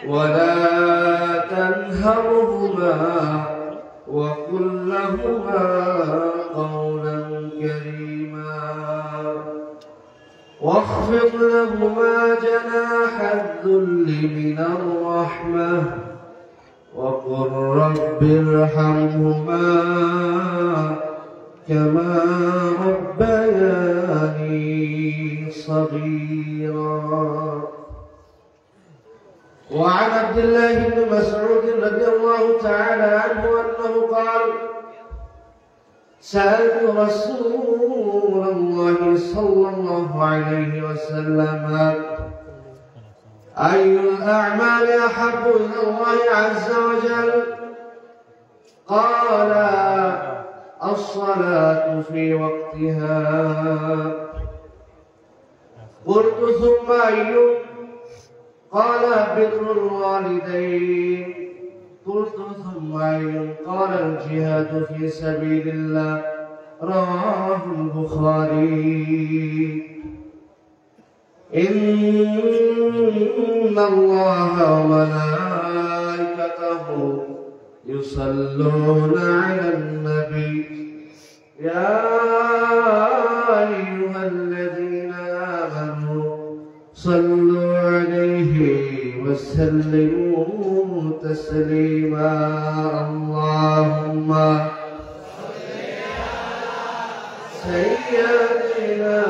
ولا تنهرهما وقل لهما قولا كريما واخفض لهما جناح الذل من الرحمة وقل رب ارحمهما كما ربياني صغيرا. وعن عبد الله بن مسعود رضي الله تعالى عنه أنه قال: سألت رسول الله صلى الله عليه وسلم أي الأعمال أحب إلى الله عز وجل؟ قال: الصلاة في وقتها. قلت: ثم أي؟ قال: بر الوالدين. قلت: ثم أي؟ قال: الجهاد في سبيل الله. رواه البخاري. إن الله وملائكته يصلون على النبي يا أيها الذين آمنوا صلوا عليه وسلموا تسليما. اللهم صل على سيدنا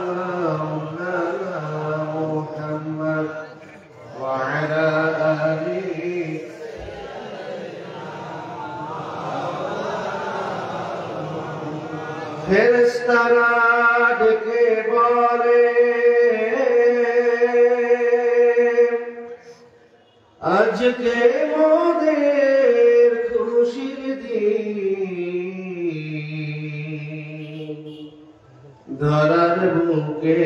مولانا محمد وعلى آله ফেরেশতারা ডেকে বলে, আজকে মোদের খুশির দিন, ধরার বুকে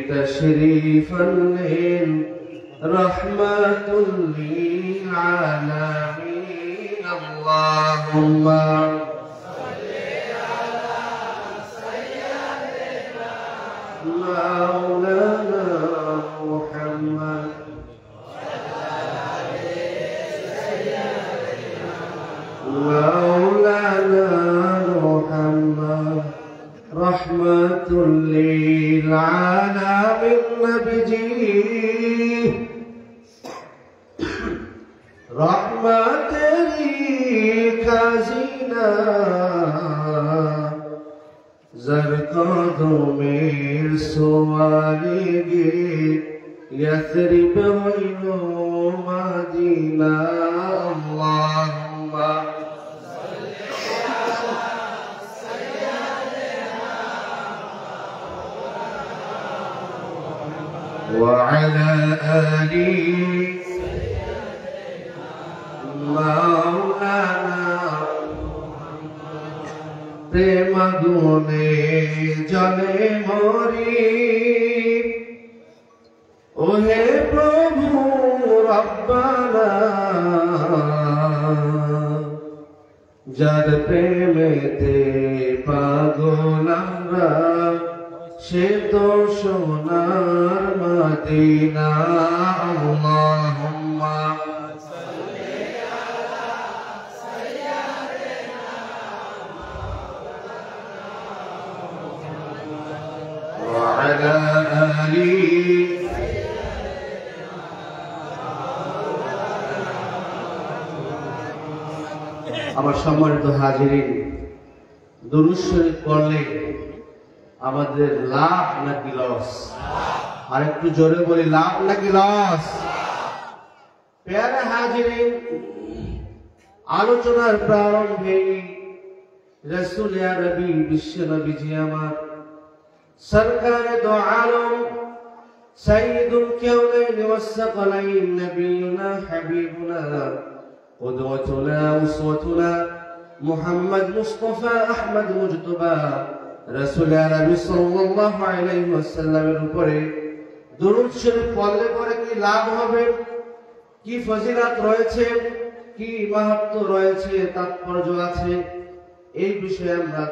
তশরীফ আনলেন রাহমাতুল লিল আলামিন। আল্লাহুম্মা مولانا محمد مولانا محمد رحمة للعالمين نبيجي رحمة خزينة زرقادومير سواليجي يثرب وينو مدينة. اللهم صل على سيدنا وعلى آله مولانا প্রেমাগুনে জলে মরি, ওহে প্রভু রব্বানা, যার প্রেমেতে পাগল আমরা, সে তো সোনার মদিনা। আল্লাহুম্মা وعلى آله আমার সম্মানিত হাজিরিন, দুরূদ শরীফ পড়লে আমাদের লাভ নাকি লস? আর একটু জোরে বলি, লাভ নাকি লস? প্যারা হাজিরিন, আলোচনার প্রারম্ভে রাসূল আরবি বিশ্ব নবীজি আমার সরকারে দো আলম সাইয়্যিদুল কাওনাইন ওয়াস সাকালাইন নবিয়ুনা হাবিবুনা কুদওয়াতুনা উসওয়াতুনা মুহাম্মদ মুস্তাফা আহমদ মুজতবা রাসূল আরবি সাল্লাল্লাহু আলাইহি ওয়াসাল্লামের উপরে দুরূদ শরীফ পড়লে পরে কি লাভ হবে, কি ফজিলত রয়েছে, কি মাহাত্ম্য রয়েছে, তাৎপর্য আছে, এই বিষয়ে আমরা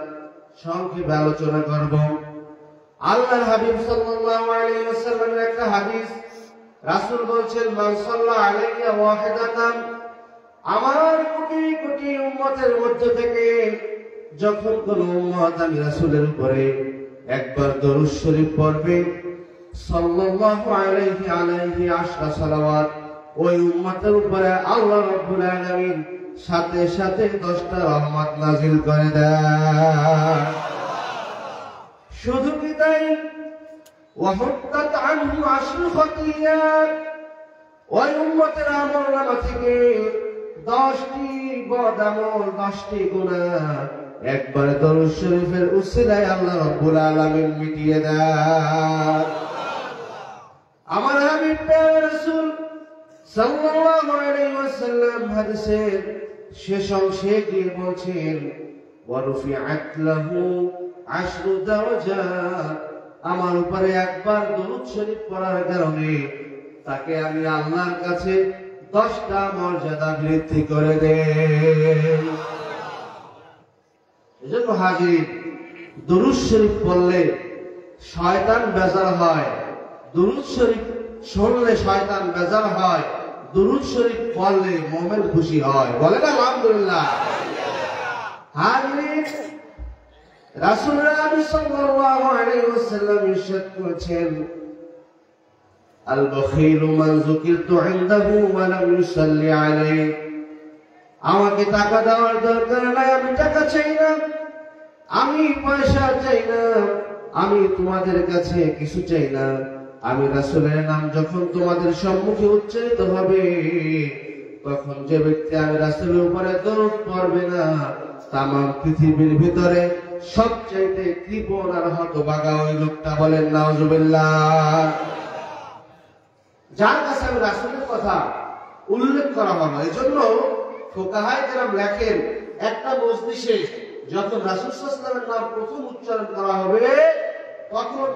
সংক্ষেপে আলোচনা করব। আল্লাহর হাবিব সাল্লাল্লাহু আলাইহি ওয়াসাল্লামের একটা হাদিস রাসূল বলছেন মান সাল্লা আলাইয়া ওয়াহিদাতান, আমার কোটি কোটি উম্মতের মধ্যে থেকে যখন কোন উম্মত আমি রাসূলের উপরে একবার দরুদ শরীফ পড়বে সাল্লাল্লাহু আলাইহি আশরা সালাওয়াত, ওই উম্মতের উপরে আল্লাহ রাব্বুল আলামিন সাথে সাথে 10টা রহমত নাযিল করে দেয়। শুধু কি তাই, ওয়াহুত্তাত আনহু আশরু খাতিয়াত, ওই উম্মতের আমলনামা থেকে 10টি বদ আমল, 10টি গুনাহ একবার দরুদ শরীফের উসিলায় আল্লাহ রাব্বুল আলামিন মিটিয়ে দেয়। আমার হাবিব প্রিয় রাসূল সাল্লাল্লাহু আলাইহি ওয়াসাল্লাম হাদিসের শেষ অংশে গিয়ে বলছেন ওয়া রুফিআত লাহু আশরু দারাজাত, আমার উপরে একবার দরুদ শরীফ পড়ার কারণে তাকে আমি আল্লাহর কাছে 10টা মর্যাদা বৃদ্ধি করে দেই। এজন্য হাজির, দরুদ শরীফ পড়লে শয়তান বেজার হয়, দরুদ শরীফ শুনলে শয়তান বেজার হয়, দরুদ শরীফ পড়লে মুমিন খুশি হয়। বলেন আলহামদুলিল্লাহ। হাজির, রাসূলুল্লাহ সাল্লাল্লাহু আলাইহি ওয়াসাল্লাম ইরশাদ করেছেন আল বখীলু মান যুকিরতু ইনদাহু ওয়া লাম ইউসাল্লি আলাইহি, আমাকে টাকা দেওয়ার দরকার নাই, আমি টাকা চাই না, আমি পয়সা চাই না, আমি তোমাদের কাছে কিছু চাই না, আমি রাসূলের নাম যখন তোমাদের সম্মুখে উচ্চারিত হবে তখন যে ব্যক্তি আমি রাসূলের উপরে দরুদ পড়বে না, তামাম পৃথিবীর ভিতরে সবচেয়ে কৃপণ আর হতভাগা ওই লোকটা। বলেন নাউজুবিল্লাহ। যার কাছে আমি রাসূলের কথা উল্লেখ করা হলো, এই জন্য ফুকাহায়ে কেরাম লেখেন একটা মজলিসে যখন রাসূল সাল্লাল্লাহু আলাইহি ওয়াসাল্লামের নাম প্রথম উচ্চারণ করা হবে তখন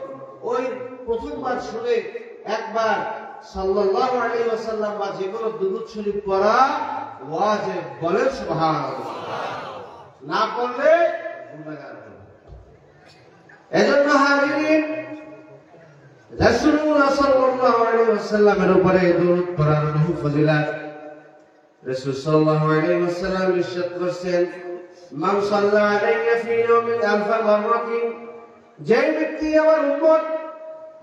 ওই প্রথমবার শুনে একবার সাল্লাল্লাহু আলাইহি ওয়াসাল্লাম বা যে কোনো দুরূদ শরীফ পড়া ওয়াজিব। বলেন সুবহানাল্লাহ। না পড়লে গুনাহগার হবে। এজন্য হাজিরিন, রাসূলুল্লাহ সাল্লাল্লাহু আলাইহি ওয়াসাল্লামের উপরে দরুদ পড়ার বহু ফজিলত। রাসূল সাল্লাল্লাহু আলাইহি ওয়াসাল্লাম ইরশাদ করেছেন মান সাল্লা আলাইয়া ফি ইয়াউমিন আলফা মাররাতিন, যে ব্যক্তি আমার উম্মত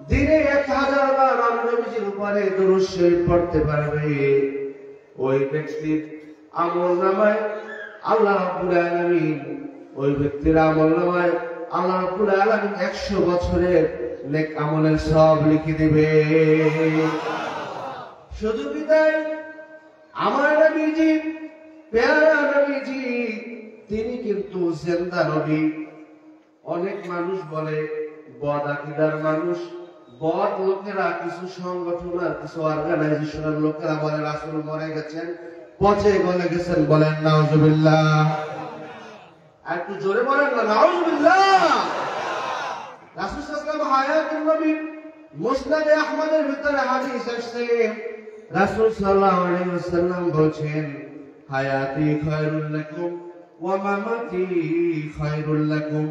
দিনে 1000 বার আমার নবীজির উপরে দরুদ শরীফ পড়তে পারবে, ওই ব্যক্তির আমলনামায় আল্লাহ রাব্বুল আলামিন, ওই ব্যক্তির আমলনামায় আল্লাহ রাব্বুল আলামিন 100 বছরের নেক আমলের সওয়াব লিখে দিবে। শুধু কি তাই, আমার নবীজি, প্যারা নবীজি, তিনি কিন্তু জিন্দা নবী। অনেক মানুষ বলে, বদ আকীদার মানুষ, বদ লোকেরা, কিছু সংগঠন আর কিছু অর্গানাইজেশনের লোকেরা বলে রাসূল মরে গেছেন, পচে গলে গেছেন। বলেন নাউজুবিল্লাহ। আর একটু জোরে বলেন না নাউজুবিল্লাহ। রাসূল সাল্লাল্লাহু আলাইহি ওয়াসাল্লাম হায়াতুন নবী, মুসনাদে আহমদের ভিতরে হাদিস আসছে, রাসূল সাল্লাল্লাহু আলাইহি ওয়াসাল্লাম বলেছেন হায়াতি খায়রুল লাকুম ওয়া মামাতি খায়রুল লাকুম,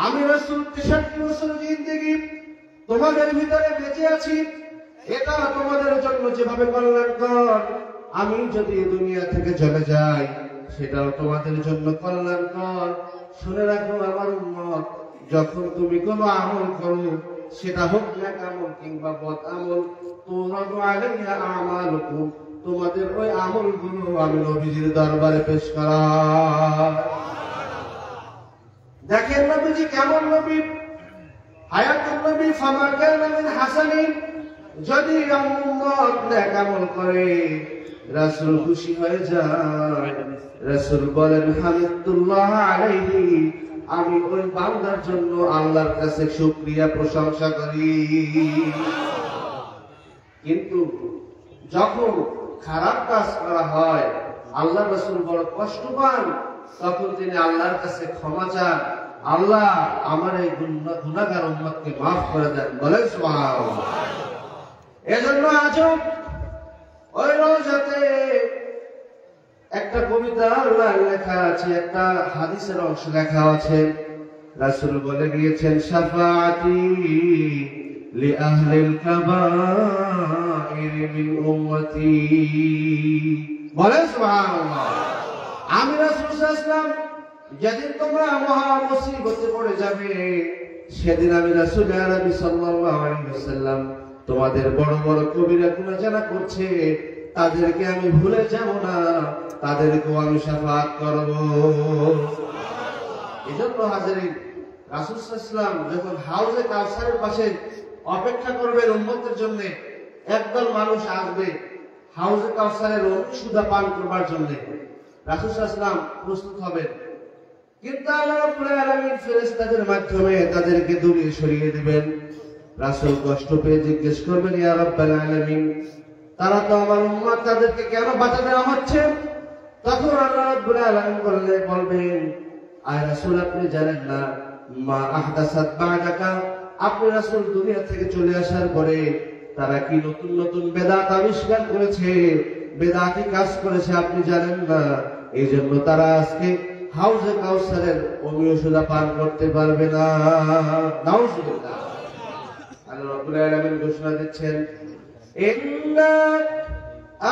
আমি রাসূল 63 বছর জিন্দেগি তোমাদের ভিতরে বেঁচে আছি, এটা তোমাদের জন্য যেভাবে কল্যাণকর, আমি যদি দুনিয়া থেকে চলে যাই সেটাও তোমাদের জন্য কল্যাণকর। শুনে রাখো আমার উম্মত, যখন তুমি কোনো আমল করো, সেটা হোক নেক আমল কিংবা বদ আমল, তুরাদু আলাইহা আমালুকুম, তোমাদের ওই আমলগুলো আমি নবীজির দরবারে পেশ করা। দেখেন নবীজি কেমন নবী, হায়াতুন নবী ফামা কানা মিন হাসানিন, যদি উম্মত নেক আমল করে রাসূল খুশি হয়ে যায়। রাসূল বলেন হামিদুল্লাহ আলাইহি, আমি ওই বান্দার জন্য আল্লাহর কাছে শুকরিয়া প্রশংসা করি। কিন্তু যখন খারাপ কাজ করা হয়, আল্লাহ রাসূল বড় কষ্ট পান, তখন তিনি আল্লাহর কাছে ক্ষমা চান, আল্লাহ আমার এই গুনাহগার উম্মতকে মাফ করে দেন। বলেন সুবহানাল্লাহ। এজন্য আজও ওই রওজাতে একটা কবিতা লেখা আছে, একটা হাদিসের অংশ লেখা আছে, রাসূল বলে গিয়েছেন শাফাআতি লি আহলিল কাবাইর মিন উম্মতি। বলেন সুবহানাল্লাহ। আমি রাসূল সাল্লাল্লাহু আলাইহি ওয়াসাল্লাম যেদিন তোমরা মহা মুসিবতে পড়ে যাবে সেদিন আমি রাসূল আরবি সাল্লাল্লাহু আলাইহি ওয়াসাল্লাম তোমাদের বড় বড় কবিরা গুনাহ যারা করছে তাদেরকে আমি ভুলে যাব না, তাদেরকেও আমি শাফাআত করব। এজন্য হাজিরিন, রাসূল সাল্লাল্লাহু আলাইহি ওয়াসাল্লাম যখন হাউজে কাউসারের পাশে অপেক্ষা করবেন উম্মতের জন্য, একদল মানুষ আসবে হাউজে কাউসারের সুধা পান করবার জন্য, রাসূল সাল্লাল্লাহু আলাইহি ওয়াসাল্লাম প্রস্তুত হবেন, কিন্তু আল্লাহ রাব্বুল আলামিন ফেরেশতাদের মাধ্যমে তাদেরকে দূরে সরিয়ে দিবেন। রাসূল কষ্ট পেয়ে জিজ্ঞেস করবেন, ইয়া রাব্বাল আলামিন, তারা তো আমার উম্মত, তাদেরকে কেন বাধা দেওয়া হচ্ছে? তখন আল্লাহ রাব্বুল আলামিন বলবেন, আয় রাসূল, আপনি জানেন না মা আহদাসাত বা'দাকা, আপনি রাসূল দুনিয়া থেকে চলে আসার পরে তারা কি নতুন নতুন বেদাত আবিষ্কার করেছে, বেদাতি কাজ করেছে, আপনি জানেন না। এই জন্য তারা আজকে হাউজে কাউসারের অমীয় সুধা পান করতে পারবে না। নাউজুবিল্লাহ। আল্লাহ রাব্বুল আলামিন ঘোষণা দিচ্ছেন, ইন্না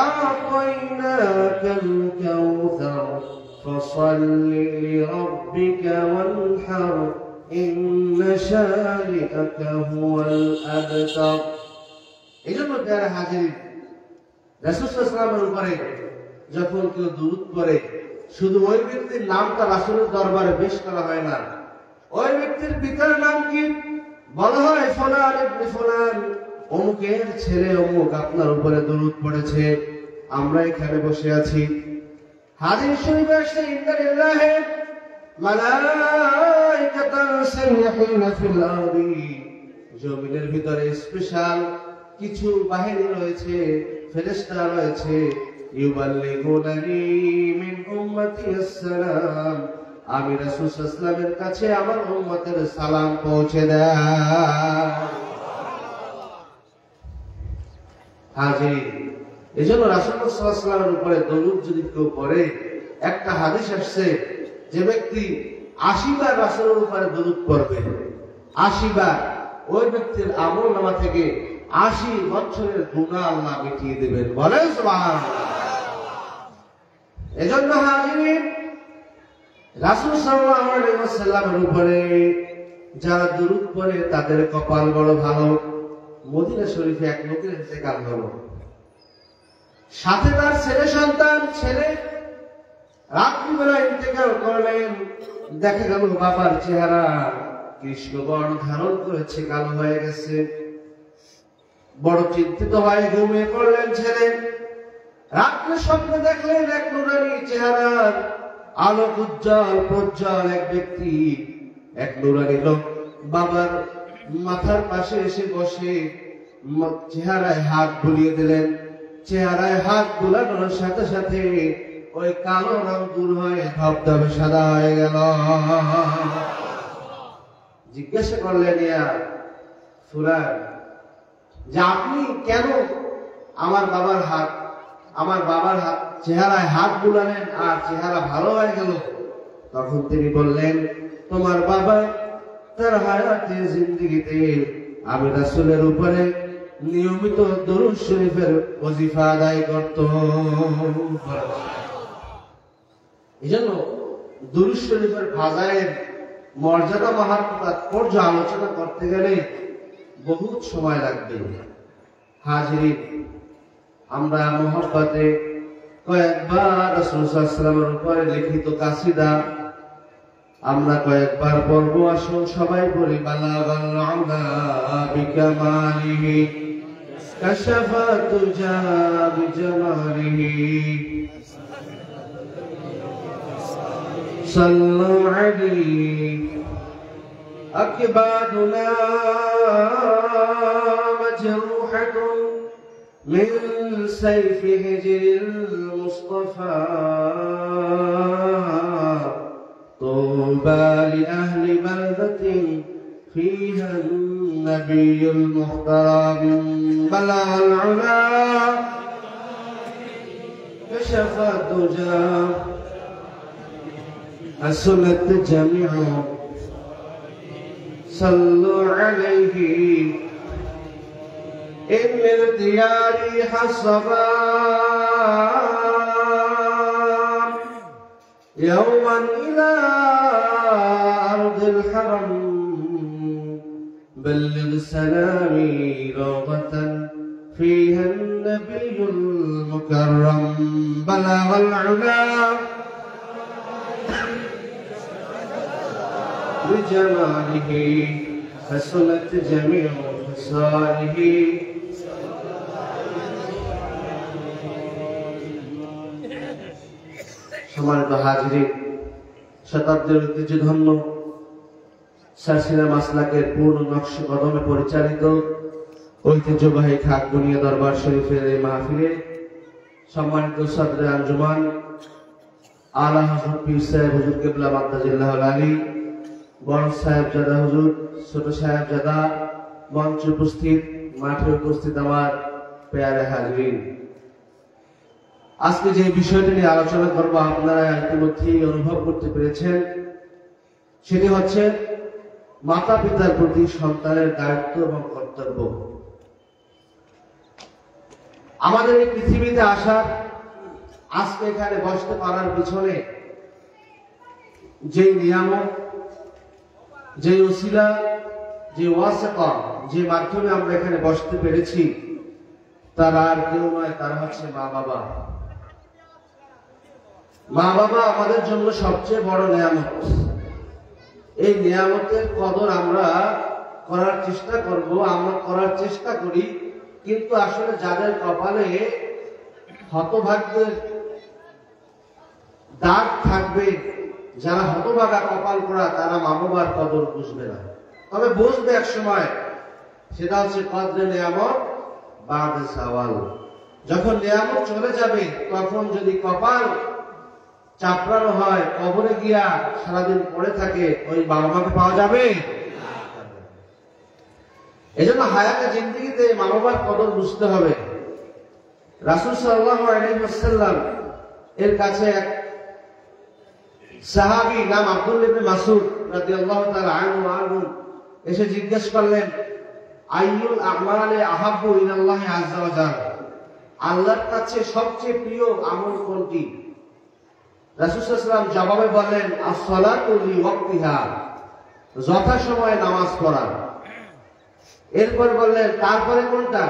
আ'তাইনাকাল কাউসার ফাসাল্লি লিরাব্বিকা ওয়ানহার ইন্না শানিআকা হুয়াল আবতার। এইজন্য যারা হাজির, রাসূল সাল্লাল্লাহু আলাইহি ওয়াসাল্লামের উপরে যখন কেউ দুরূদ পড়ে, শুধু ওই ব্যক্তির নামটা রাসূলের দরবারে পেশ করা হয় না, ওই ব্যক্তির পিতার নাম কি বলা হয়, ফুলান ইবনে ফুলান, অমুকের ছেলে অমুক আপনার উপরে দুরূদ পড়েছে, আমরা এখানে বসে আছি। হাদিস শরীফে আসছে, ইন্না লিল্লাহি মালাইকাতান সাইয়্যাহিনা ফিল আরদি, জমিনের ভিতরে স্পেশাল কিছু বাহিনী রয়েছে, ফেরেশতা রয়েছে, ইউবাল্লিগুনানি মিন উম্মতি আসসালাম, আমি রাসূল সাল্লাল্লাহু আলাইহি ওয়াসাল্লামের কাছে আমার উম্মতের সালাম পৌঁছে দেয়। হাজির, এজন্য রাসূল সাল্লাল্লাহু আলাইহি ওয়াসাল্লামের উপরে দরুদ যদি কেউ পড়ে, একটা হাদিস আসছে, যে ব্যক্তি ৮০ বার রাসূলের উপরে দরুদ পড়বে, ৮০ বার, ওই ব্যক্তির আমলনামা থেকে ৮০ বছরের গুনাহ আল্লাহ মিটিয়ে দেবেন। বলেন সুবহানাল্লাহ। এজন্য হাজিরিন, রাসূল সাল্লাল্লাহু আলাইহি ওয়াসাল্লামের উপরে যারা দরুদ পড়ে তাদের কপাল বড় ভালো। মদিনা শরীফে এক লোকের ইন্তেকাল হলো, সাথে তার ছেলে সন্তান, ছেলে রাত্রিবেলা ইন্তেকাল করলেন। দেখা গেল বাবার চেহারা কৃষ্ণবর্ণ ধারণ করেছে, কালো হয়ে গেছে। বড় চিন্তিত হয়ে ঘুমিয়ে পড়লেন ছেলে। রাত্রে স্বপ্নে দেখলেন এক নুরানি চেহারার আলোক উজ্জ্বল প্রজ্জ্বল এক ব্যক্তি, এক নুরানি লোক বাবার মাথার পাশে এসে বসে চেহারায় হাত বুলিয়ে দিলেন। চেহারায় হাত বুলানোর সাথে সাথে ওই কালো রং দূর হয়ে ধবধবে সাদা হয়ে গেল। জিজ্ঞাসা করলেন, ইয়া ফুলান, যে আপনি কেন আমার বাবার হাত চেহারায় হাত বুলালেন আর চেহারা ভালো হয়ে গেল? তখন তিনি বললেন, তোমার বাবা তার হায়াতে জিন্দেগিতে আমি রাসূলের উপরে নিয়মিত দরুদ শরীফের ওজিফা আদায় করত। এজন্য দরুদ শরীফের ফাজাইল, মর্যাদা, মাহাত্ম্য, তাৎপর্য আলোচনা করতে গেলে বহুত সময় লাগবে। হাজিরিন, আমরা মুহাব্বতে কয়েকবার রাসূল সাল্লাল্লাহু আলাইহি ওয়াসাল্লামের উপরে লিখিত কাসিদা আমরা কয়েকবার পড়ব। আসুন সবাই পড়ি, বালাগাল উলা বিকামালিহি কাশাফা তুজা বিজামালিহি সাল্লু আলাইহি আকবাদুনা মাজরুহাতুন من سيف هجر المصطفى طوبى لأهل بلدة فيها النبي المختار بلغ العلا كشف الدجى أسلت الجميع إن الديار حسبان يوما إلى أرض الحرم بلغ سلامي روضة فيها النبي المكرم بلغ العلا بجماله حسنت جميع خصاله সম্মানিত হাজিরিন, শতাব্দীর ঐতিহ্যধন্য সারসিনা মাসলাকের পূর্ণ নকশ কদমে পরিচালিত ঐতিহ্যবাহী খাকবুনিয়া দরবার শরীফের এই মাহফিলে সম্মানিত সদরে আঞ্জুমান আলা হযরত পীর সাহেব হুজুর কিবলা মাদ্দাজিল্লাহুল আলী, বড় সাহেবজাদা হুজুর, ছোট সাহেবজাদা, মঞ্চে উপস্থিত, মাঠে উপস্থিত আমার প্যারে হাজিরিন, আজকে যে বিষয়টি নিয়ে আলোচনা করবো আপনারা ইতিমধ্যেই অনুভব করতে পেরেছেন। সেটি হচ্ছে মাতা পিতার প্রতি সন্তানের দায়িত্ব এবং কর্তব্য। আমাদের এই পৃথিবীতে আসার, আজকে এখানে বসতে পারার পিছনে যে নিয়ামত, যে ওসিলা, যে ওয়াসিকা, যে মাধ্যমে আমরা এখানে বসতে পেরেছি, তারা আর কেউ নয়, তারা হচ্ছে মা বাবা। মা বাবা আমাদের জন্য সবচেয়ে বড় নিয়ামত। এই নিয়ামতের কদর আমরা করার চেষ্টা করব, আমরা করার চেষ্টা করি, কিন্তু আসলে যাদের কপালে হতভাগ্যের দাগ থাকবে, যারা হতভাগা কপাল করা, তারা মা বাবার কদর বুঝবে না। তবে বুঝবে এক সময়, সেটা হচ্ছে কদরে নিয়ামত বাদে সওয়াল। যখন নিয়ামত চলে যাবে, তখন যদি কপাল চাপড়ানো হয়, কবরে গিয়া সারাদিন পড়ে থাকে, ওই বাবা মাকে পাওয়া যাবে? এজন্য হায়াতে জিন্দেগিতে মা বাবার কদর বুঝতে হবে। রাসূল সাল্লাল্লাহু আলাইহি ওয়াসাল্লাম এর কাছে এক সাহাবী নাম আব্দুল্লাহ ইবনে মাসউদ রাদিয়াল্লাহু তাআলা আনহু এসে জিজ্ঞেস করলেন, আইয়ুল আমালি আহাব্বু ইলাল্লাহি আযজা ওয়া জাল্লা, আল্লাহর কাছে সবচেয়ে প্রিয় আমল কোনটি? রাসূল সাল্লাল্লাহু আলাইহি ওয়াসাল্লাম জবাবে বললেন, আস-সালাতু লিওয়াক্তিহা, যথাসময়ে নামাজ পড়া। এরপর বললেন, তারপরে কোনটা?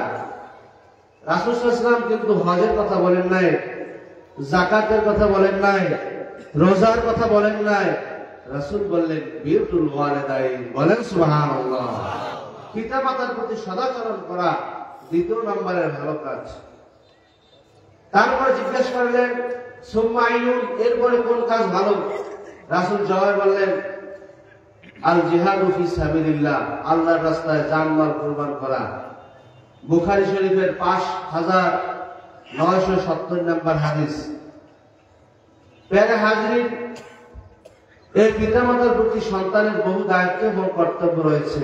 রাসূল সাল্লাল্লাহু আলাইহি ওয়াসাল্লাম কিন্তু হজের কথা বলেন নাই, যাকাতের কথা বলেন নাই, রোজার কথা বলেন নাই। রাসূল বললেন, বিরুল ওয়ালিদাইন। বলেন সুবহানাল্লাহ। পিতামাতার প্রতি সদাচরণ করা দ্বিতীয় নম্বরের ভালো কাজ। তারপরে জিজ্ঞেস করলেন, সুম্মা আইয়ুন, এরপরে কোন কাজ ভালো? রাসূল জবাবে বললেন, আল জিহাদু ফি সাবিলিল্লাহ, আল্লাহর রাস্তায় জান-মাল কুরবান করা। বুখারী শরীফের 5970 নম্বর হাদিস। প্যারে হাজিরিন, এই পিতামাতার প্রতি সন্তানের বহু দায়িত্ব এবং কর্তব্য রয়েছে।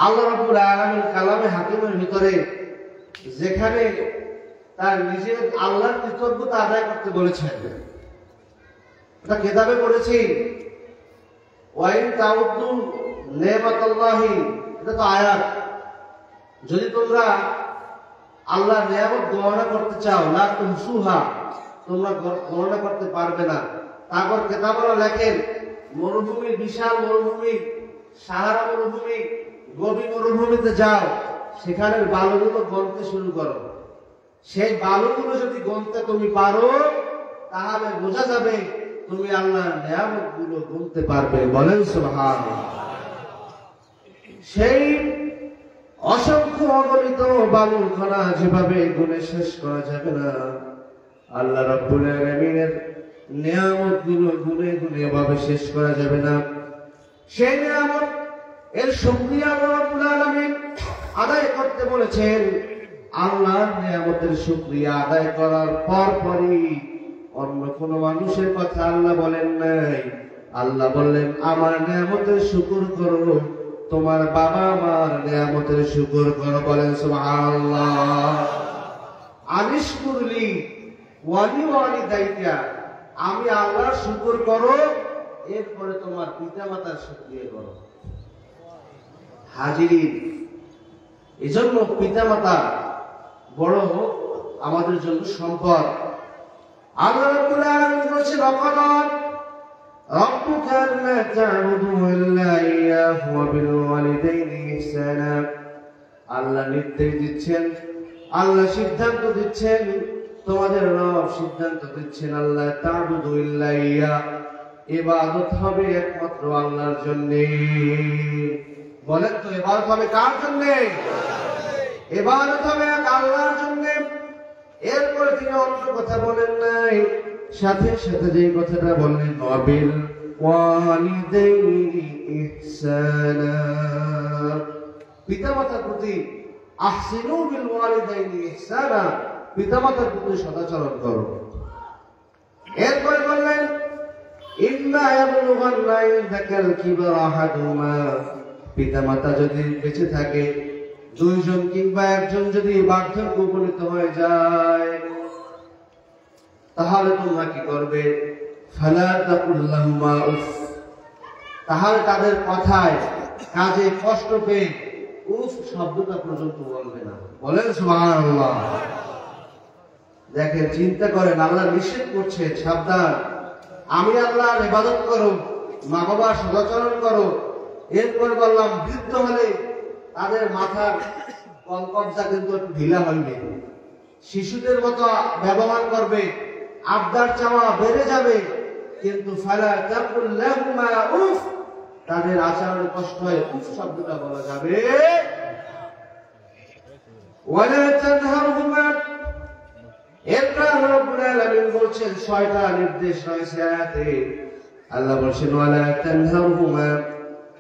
আল্লাহ রাব্বুল আলামিন কালামে হাকিমের ভিতরে যেখানে তার নিজের আল্লাহর কৃতজ্ঞতা আদায় করতে বলেছেন, এটা কিতাবে পড়েছি, ওয়াইন তাউদ্দু নেমাতাল্লাহি, এটা তো আয়াত। যদি তোমরা আল্লাহর নিয়ামত গণনা করতে চাও, লা তুহসুহা, তোমরা গণনা করতে পারবে না। তারপর কিতাবরা লেখেন, মরুভূমি, বিশাল মরুভূমি, সাহারা মরুভূমি, গভীর মরুভূমিতে যাও, সেখানের বালুগুলো গণতে শুরু করো। সেই বালুগুলো যদি গণতে তুমি পারো, তাহলে বোঝা যাবে তুমি আল্লাহর নিয়ামতগুলো গুনতে পারবে। বলেন সুবহানাল্লাহ। সেই অসংখ্য অগণিত বালুর কণা যেভাবে গুণে শেষ করা যাবে না, আল্লাহ রাব্বুল আলামিনের নিয়ামতগুলো গুণে গুণে এভাবে শেষ করা যাবে না। সেই নিয়ামত এর শুকরিয়া আল্লাহ রাব্বুল আলামিন আদায় করতে বলেছেন। আল্লাহর নিয়ামতের শুকরিয়া আদায় করার পরপরই অন্য কোন মানুষের কথা আল্লাহ বলেন নাই। আল্লাহ বললেন, আমার নিয়ামতের শুকর করো, তোমার বাবা মার নিয়ামতের শুকর করো। বলেন সুবহানাল্লাহ। আনিশকুরলি ওয়ালি ওয়ালিদাইকা, আমি আল্লাহর শুকর করো, এরপরে তোমার পিতামাতার শুকরিয়া করো। হাজিরিন, এজন্য পিতামাতা বড় আমাদের জন্য সম্পদ। আল্লাহ রাব্বুল আলামিন বলেছেন রব্বুকা আল্লা তা'বুদু ইল্লা ইয়্যাহু ওয়া বিল ওয়ালিদাইনি ইহসানা। আল্লাহ নির্দেশ দিচ্ছেন, আল্লাহ সিদ্ধান্ত দিচ্ছেন, তোমাদের রব সিদ্ধান্ত দিচ্ছেন আল্লাহ তা'বুদু ইল্লা ইয়্যা, ইবাদত হবে একমাত্র আল্লাহর জন্য। বলেন তো ইবাদত হবে কার জন্য? ইবাদত হবে এক আল্লাহর জন্য। এরপরে তিনি অন্য কথা বলেন নাই, সাথে সাথে যে কথাটা বললেন ওয়াবিল ওয়ালিদাইনি ইহসানা, পিতামাতার প্রতি আহসিনু বিল ওয়ালিদাইনি ইহসানা, পিতামাতার প্রতি সদাচরণ করো। এরপরে বললেন ইম্মা ইয়াবলুগান্না ইনদাকাল কিবরা আহাদুহুমা, পিতামাতা যদি বেঁচে থাকে, দুইজন কিংবা একজন যদি বার্ধক্য উপনীত হয়ে যায়, তাহলে তোমরা কি করবে? ফালা তাকুল লাহুমা উফ, তাহলে তাদের কথায় কাজে কষ্ট পেয়ে উফ শব্দটা পর্যন্ত বলবে না। বলেন সুবহানাল্লাহ। দেখেন, চিন্তা করেন, আল্লাহ নিষেধ করছে সাবধান, আমি আল্লাহর ইবাদত করো, মা বাবার সদাচরণ করো। এরপর বললাম বৃদ্ধ হলে তাদের মাথার কবজা কিন্তু একটু ঢিলা হইবে, শিশুদের মতো ব্যবহার করবে, আবদার চাওয়া বেড়ে যাবে, কিন্তু ফালা তাকুল লাহুমা উফ, তাদের আচরণে কষ্ট হয়, উফ শব্দটা বলা যাবে। ওয়ালা তানহারহুমা, এরপর রব্বুল আলামিন বলছেন, ছয়টা নির্দেশ রয়েছে আয়াতে। আল্লাহ বলছেন ওয়ালা তানহারহুমা,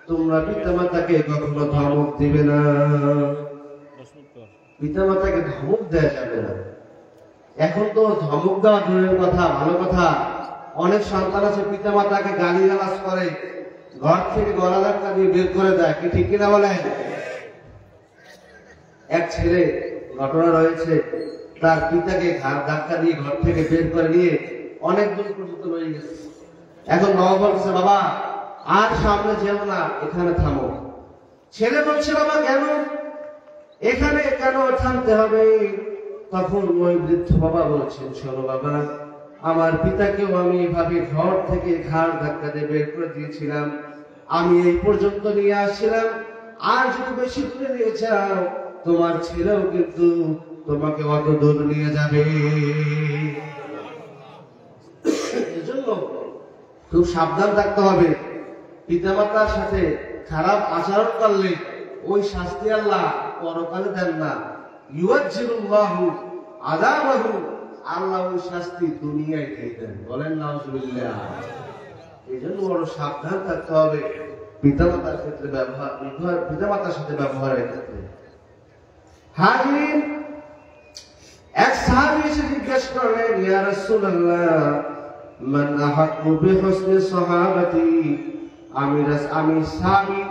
তোমরা পিতামাতাকে কখনো ধমক দিবে না। পিতামাতাকে ধমক দেওয়া যাবে না। এখন তো ধমক দেওয়া দূরের কথা, ভালো কথা, অনেক সন্তান আছে পিতামাতাকে গালিগালাজ করে, ঘর থেকে গলা ধাক্কা দিয়ে বের করে দেয়, কি ঠিক কিনা বলেন? এক ছেলে ঘটনা রয়েছে, তার পিতাকে ঘাড় ধাক্কা দিয়ে ঘর থেকে বের করে নিয়ে অনেক দূর পর্যন্ত রয়ে গেছে। এখন বাবা বলছে, বাবা আর সামনে যেও না, এখানে থামো। ছেলে বলছে, বাবা কেন, এখানে কেন থামতে হবে? তখন ওই বৃদ্ধ বাবা বলছেন, শোনো বাবা, আমার পিতাকেও আমি এভাবে ঘর থেকে ঘাড় ধাক্কা দিয়ে বের করে দিয়েছিলাম, আমি এই পর্যন্ত নিয়ে আসছিলাম, আর যদি বেশি দূরে নিয়ে যাও তোমার ছেলেও কিন্তু তোমাকে অত দূর নিয়ে যাবে। এজন্য খুব সাবধান থাকতে হবে। পিতামাতার সাথে খারাপ আচরণ করলে ওই শাস্তি আল্লাহ পরকালে দেন না, ইউআজ্জিলুল্লাহু আযাবাহু, আল্লাহ ওই শাস্তি দুনিয়ায় দিয়ে দেন। বলেন নাউজুবিল্লাহ। এইজন্য বড় সাবধান থাকতে হবে পিতামাতার ক্ষেত্রে ব্যবহার, পিতামাতার সাথে ব্যবহারের ক্ষেত্রে। হাজিরিন, এক সাহাবী এসে জিজ্ঞেস করলেন, ইয়া রাসূলুল্লাহ, মান আহাক্কু বিহুসনি সাহাবাতি, আমি স্বামী,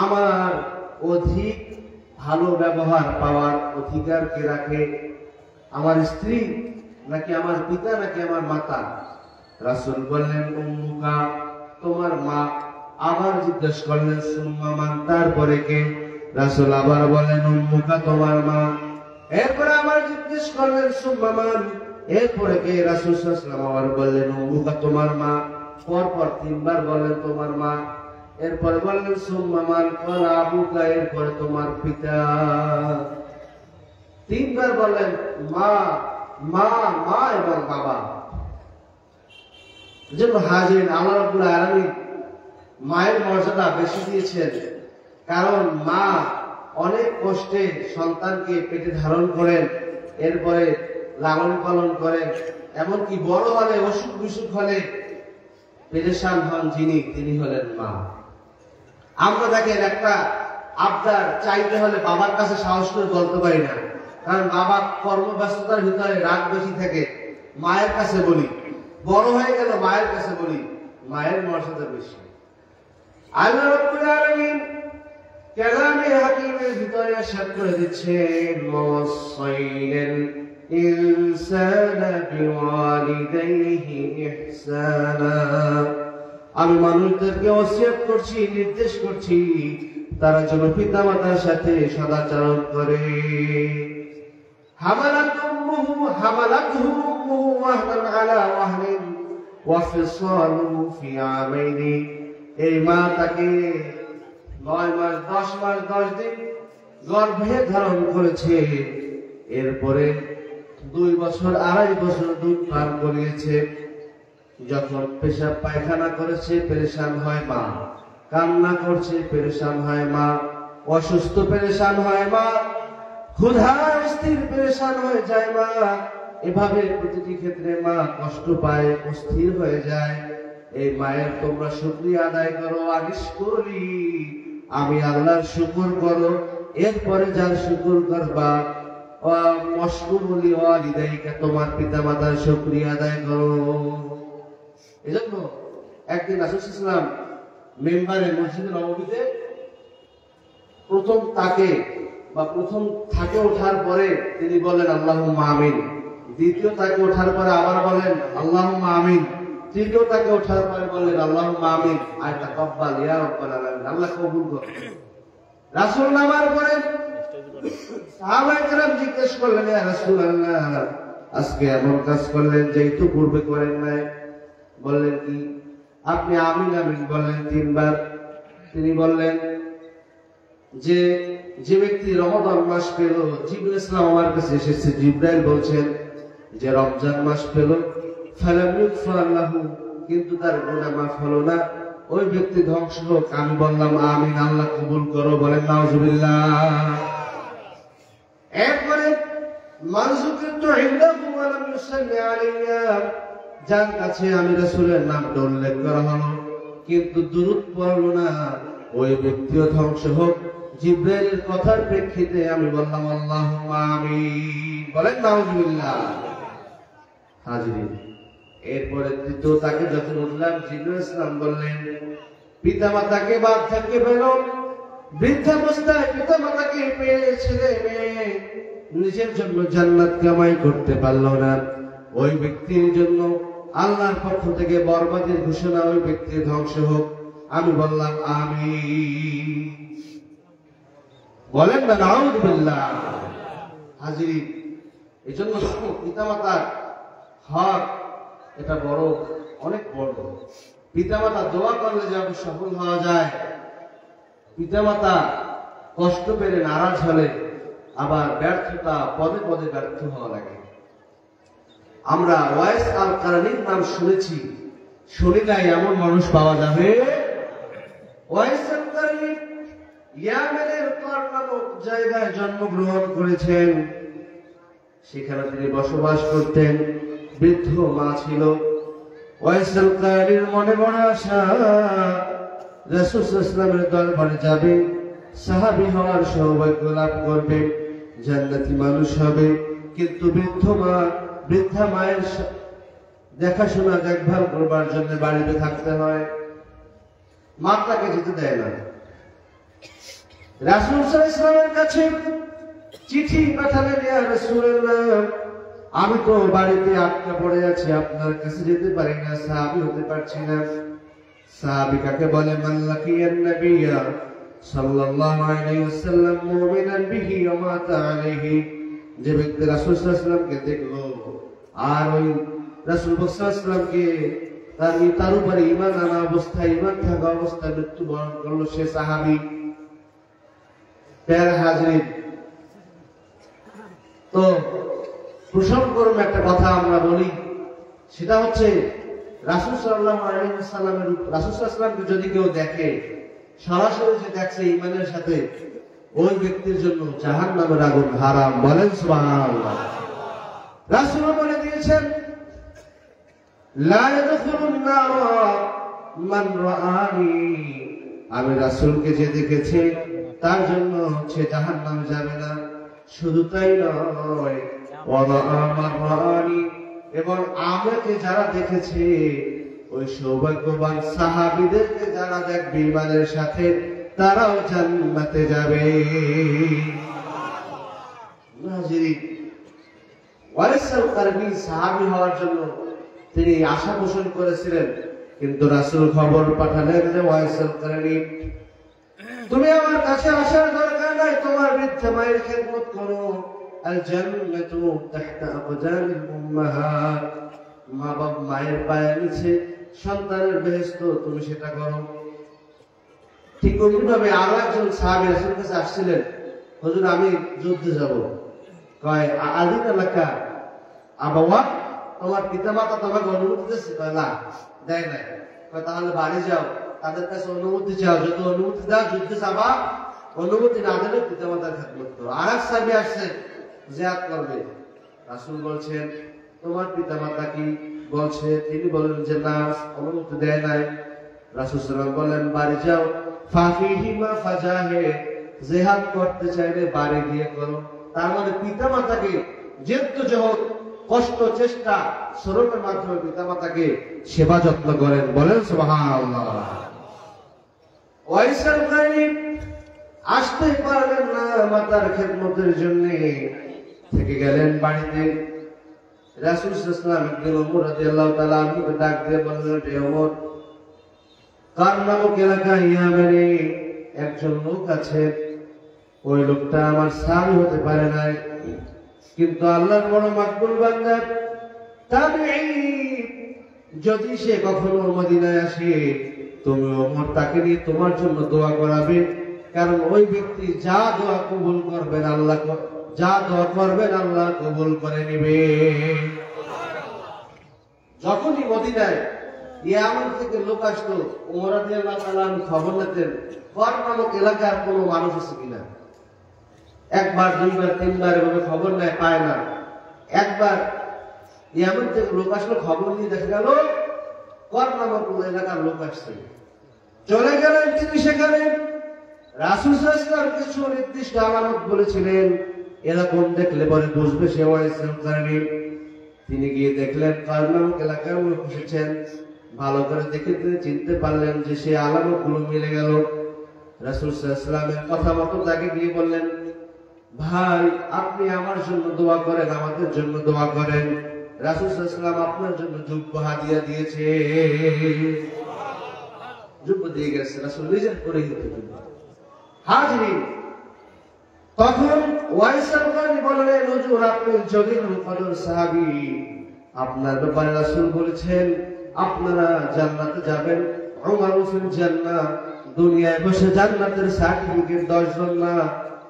আমার অধিক ভালো ব্যবহার পাওয়ার অধিকার কে রাখে? আমার স্ত্রী নাকি আমার পিতা নাকি আমার মাতা? রাসূল বললেন উম্মুকা, তোমার মা। আবার জিজ্ঞেস করলেন সুম্মা মান, তারপরে কে? রাসূল আবার বললেন উম্মুকা, তোমার মা। এরপরে আবার জিজ্ঞেস করলেন সুম্মা মান, এরপরে কে? রাসূল সাল্লাল্লাহু আলাইহি ওয়াসাল্লাম আবার বললেন উম্মুকা, তোমার মা। পরপর তিনবার বললেন তোমার মা। এরপরে বললেন সুম্মা মান, ক্বালা আবুকা, এরপরে তোমার পিতা। তিনবার বললেন মা মা মা এবং বাবা। যেমন হাজির, আল্লাহ রাব্বুল আলামিন মায়ের মর্যাদা বেশি দিয়েছেন, কারণ মা অনেক কষ্টে সন্তানকে পেটে ধারণ করেন, এরপরে লালন পালন করেন, এমনকি বড় হলে অসুখ বিসুখ হলে পেরেশান হন যিনি, তিনি হলেন মা। আমরা দেখেন একটা আবদার চাইতে হলে বাবার কাছে সাহস করে বলতে পারি না, কারণ বাবা কর্মব্যস্ততার ভিতরে রাত বেশি থাকে। মায়ের কাছে বলি, বড় হয়ে গেল মায়ের কাছে বলি, মায়ের মর্যাদা বেশি। আল্লাহ রাব্বুল আলামিন কালামে হাকিমের ভিতরে ইরশাদ করে দিচ্ছেন, ওয়াসাইনাল ইনসানা বিওয়ালিদাইহি ইহসানা, আমি মানুষদেরকে ওসিয়ত করছি, নির্দেশ করছি, তারা যেন পিতা মাতার সাথে সদাচরণ করে। হামালাতহু উম্মুহু ওয়াহনান আলা ওয়াহনিন ওয়া ফিসালুহু ফি আমাইনি। এই মা তাকে 9 মাস 10 মাস 10 দিন গর্ভে ধারণ করেছে। এরপরে 2 বছর 2.5 বছর দুধ পান করিয়েছে। যখন পেশাব পায়খানা করেছে পেরেশান হয় মা, কান্না করছে পেরেশান হয় মা, অসুস্থ পেরেশান হয় মা, ক্ষুধায় স্থির পেরেশান হয়ে যায় মা। এভাবে প্রতিটি ক্ষেত্রে মা কষ্ট পায়, অস্থির হয়ে যায়। এই মায়ের তোমরা শুকরিয়া আদায় করো। আনিস করি আমি আল্লাহর শুকর করো। এরপরে যার শুকর করবা মশকুরুলি ওয়ালিদাইকা, তোমার পিতা মাতার শুকরিয়া আদায় করো। এজন্য একদিন রাসূল সাল্লাল্লাহু আলাইহি ওয়াসাল্লাম মেম্বারে মসজিদে নববীতে প্রথম থাকে ওঠার পরে তিনি বলেন আল্লাহুম্মা আমিন। দ্বিতীয় তাকে ওঠার পরে আবার বলেন আল্লাহুম্মা আমিন। তৃতীয় তাকে ওঠার পরে বললেন আল্লাহুম্মা আমিন। আর তাকাব্বাল ইয়া রাব্বাল আলামিন, আল্লাহ কবুল করুন। রাসূল নামার পরে সাহাবায়ে কেরাম জিজ্ঞেস করলেন ইয়া রাসূলুল্লাহ, আজকে এমন কাজ করলেন যে একটু পূর্বে করেন নাই। বললেন কি? আপনি আমিন আমিন বললেন 3 বার। তিনি বললেন যে ব্যক্তি রমাদান মাস পেল, জিবরাইল ইসলাম আমার কাছে এসেছে, জিবরাইল বলছেন যে রমজান মাস পেল, ফালাম ইগফার লাহু, কিন্তু তার গুনাহ মাফ হলো না, ওই ব্যক্তি ধ্বংস হোক। আমি বললাম আমিন, আল্লাহ কবুল করো। বলেন নাউজুবিল্লাহ। এরপরে মানযুকিরতু ইনদাহু ওয়া লাম ইউসাল্লি আলাইয়া, যার কাছে আমি রাসূলের নামটা উল্লেখ করা হলো কিন্তু দুরূদ পড়লো না, ওই ব্যক্তিও ধ্বংস হোক। জিবরাইলের কথার প্রেক্ষিতে আমি বললাম আল্লাহুম্মা আমিন। বলেন নাউজুবিল্লাহ। হাজিরিন, এরপরে তৃতীয় তাকে যখন উঠলাম, জিবরাইল ইসলাম বললেন পিতা মাতাকে বাপ থেকে পেল, বৃদ্ধাবস্থায় পিতা মাতাকে পেয়ে ছেলে মেয়ে নিজের জন্য জান্নাত কামাই করতে পারলো না, ওই ব্যক্তির জন্য আল্লাহর পক্ষ থেকে বরবাদের ঘোষণা, ওই ব্যক্তির ধ্বংস হোক। আমি বললাম আমিন। বলেন না নাউজুবিল্লাহ। হাজিরিন, এজন্য পিতামাতার হক এটা বড়, অনেক বড়। পিতামাতা দোয়া করলে যেমন সফল হওয়া যায়, পিতামাতা কষ্ট পেলে নারাজ হলে আবার ব্যর্থতা, পদে পদে ব্যর্থ হওয়া লাগে। আমরা ওয়াইস আল কারনির নাম শুনেছি, শুনি নাই এমন মানুষ পাওয়া যাবে? ওয়াইস আল কারনি ইয়ামেনের কারন নামক জায়গায় জন্মগ্রহণ করেছেন। সেখানে তিনি বসবাস করতেন। বৃদ্ধ মা ছিল। ওয়াইস আল কারনির মনে বড় আশা, রাসূল সাল্লাল্লাহু আলাইহি ওয়াসাল্লামের দরবারে যাবে, সাহাবী হওয়ার সৌভাগ্য লাভ করবে, জান্নাতি মানুষ হবে। কিন্তু বৃদ্ধা মায়ের দেখাশোনা দেখভাল করবার জন্য বাড়িতে থাকতে হয়, মা তাকে যেতে দেয় না। রাসূল সাল্লাল্লাহু আলাইহি ওয়াসাল্লামের কাছে চিঠি পাঠালেন, ইয়া রাসূলুল্লাহ, আমি তো বাড়িতে আটকা পড়ে আছি, আপনার কাছে যেতে পারি না, সাহাবী হতে পারছি না। সাহাবী কাকে বলে? মান লাকিয়ান নাবিয়্যা সাল্লাল্লাহু আলাইহি ওয়াসাল্লাম মুমিনান বিহি ওয়া মাতা আলাইহি, যে ব্যক্তি রাসূল সাল্লাল্লাহু আলাইহি ওয়াসাল্লামকে দেখলো আর ওই রাসূল সাল্লাল্লাহু আলাইহি ওয়াসাল্লামকে তার উপরে ঈমান আনা অবস্থায়, ঈমান থাকা অবস্থায় মৃত্যুবরণ করলো, সে সাহাবী। প্যারা হাজির, তো প্রসঙ্গক্রমে একটা কথা আমরা বলি, সেটা হচ্ছে রাসূল সাল্লাল্লাহু আলাইহি ওয়াসাল্লামের রাসূল সাল্লাল্লাহু আলাইহি ওয়াসাল্লামকে যদি কেউ দেখে, সরাসরি যে দেখছে ঈমানের সাথে, ওই ব্যক্তির জন্য জাহান্নামের আগুন হারাম। বলেন সুবহানাল্লাহ। রাসূল বলে দিয়েছেন লা ইয়াদখুলুন নার মান রাআনি, আমি রাসূলকে যে দেখেছি তার জন্য সে জাহান্নামে যাবে না। শুধু তাই নয়, ওয়া মান রাআনি, এবং আমাকে যারা দেখেছে ওই সৌভাগ্যবান সাহাবীদেরকে যারা দেখবে ঈমানের সাথে, তারাও জান্নাতে যাবে। হাজিরিন, ওয়াইস আল কারনি সাহাবী হওয়ার জন্য তিনি আশা পোষণ করেছিলেন, কিন্তু রাসূল খবর পাঠালেন যে ওয়াইস আল কারনি তুমি আমার কাছে আসার দরকার নাই, তোমার বৃদ্ধা মায়ের খেদমত করো। আল জান্নাতু তাহতা আকদামিল উম্মাহাত, মা বাবা মায়ের পায়ের নিচে সন্তানের বেহেশত, তুমি সেটা করো। ঠিক ওইভাবে আরো একজন সাহাবী রাসূলের কাছে আসছিলেন, হুজুর আমি যুদ্ধে যাব। কয় আদিন এলাকা আবাওয়া, তোমার পিতা মাতা তোমাকে অনুমতি দিচ্ছে? কয় না, দেয় নাই। কয় তাহলে বাড়ি যাও, তাদের কাছে অনুমতি চাও, যদি অনুমতি দাও যুদ্ধে যাবা, অনুমতি না দিলে পিতা মাতার খেদমত করো। আর এক সাহাবী আসছেন জিহাদ করবে, রাসূল বলছেন তোমার পিতা মাতা কি বলছে? তিনি বলেন যে না, অনুমতি দেয় নাই। রাসূল সাল্লাল্লাহু আলাইহি ওয়াসাল্লাম বলেন বাড়ি যাও, ফাফিহিমা ফাজাহিদ, জিহাদ করতে চাইলে বাড়ি গিয়ে করো। তার মানে পিতা মাতাকে জেদ্দোজহদ, কষ্ট, চেষ্টা, শ্রমের মাধ্যমে পিতা মাতাকে সেবা যত্ন করেন। বলেন সুবহানাল্লাহ। ওয়াইসাল কারীম আসতে পারলেন না মাতার খেদমতের জন্য, থেকে গেলেন বাড়িতে। রাসূল সাল্লাল্লাহু আলাইহি ওয়াসাল্লাম ইবনে ওমর রাদিয়াল্লাহু তাআলা আনহুকে ডাক দিয়ে বললেন, হে ওমর, কার নামক এলাকায় ইয়ামেনে একজন লোক আছে, ওই লোকটা আমার সাহাবী হতে পারে নাই, কিন্তু আল্লাহর বড় মাকবুল বান্দা তাবেঈ, যদি সে কখনো মদিনায় আসে তুমি ওমর তাকে নিয়ে তোমার জন্য দোয়া করাবে, কারণ ওই ব্যক্তি যা দোয়া কবুল করবেন আল্লাহ, যা দোয়া করবেন আল্লাহ কবুল করে নেবে। যখনই মদিনায় ইয়ামান থেকে লোক আসতো, ওমর রাদিয়াল্লাহু তাআলা খবর নিতেন কর নামক এলাকার কোনো মানুষ আছে কিনা। একবার, দুইবার, তিনবার এভাবে খবর নেয়, পায় না। একবার ইয়ামান থেকে লোক আসলো, খবর নিয়ে দেখা গেল কর নামক এলাকার লোক আসছে। চলে গেলেন তিনি সেখানে। রাসূল সাল্লাল্লাহু আলাইহি ওয়াসাল্লাম কিছু নির্দিষ্ট আলামত বলেছিলেন, এরকম দেখলে পরে বুঝবে সে ইসলাম কারণে। তিনি গিয়ে দেখলেন কর নামক এলাকার লোক এসেছেন, ভালো করে দেখে তিনি চিনতে পারলেন যে সে আলামতগুলো মিলে গেল। রাসূল সাল্লাল্লাহু আলাইহি ওয়াসাল্লামের কথা মতো তাকে গিয়ে বললেন, ভাই আপনি আমার জন্য দোয়া করেন, আমাদের জন্য দোয়া করেন। রাসূল সাল্লাল্লাহু আলাইহি ওয়াসাল্লাম আপনার জন্য যুব্ব হাদিয়া দিয়েছে। যুব্ব দিয়ে গেছে, রাসূল নিজের করে দিতে হাজির। তখন ওয়াইসাল কারী বললেন, হুজুর আপনি জলিলুল কদর সাহাবী, আপনার ব্যাপারে রাসূল বলেছেন আপনারা জান্নাতে যাবেন। উমারু ফিল জান্নাহ, দুনিয়ায় বসে জান্নাতের সার্টিফিকেট 10 জন না,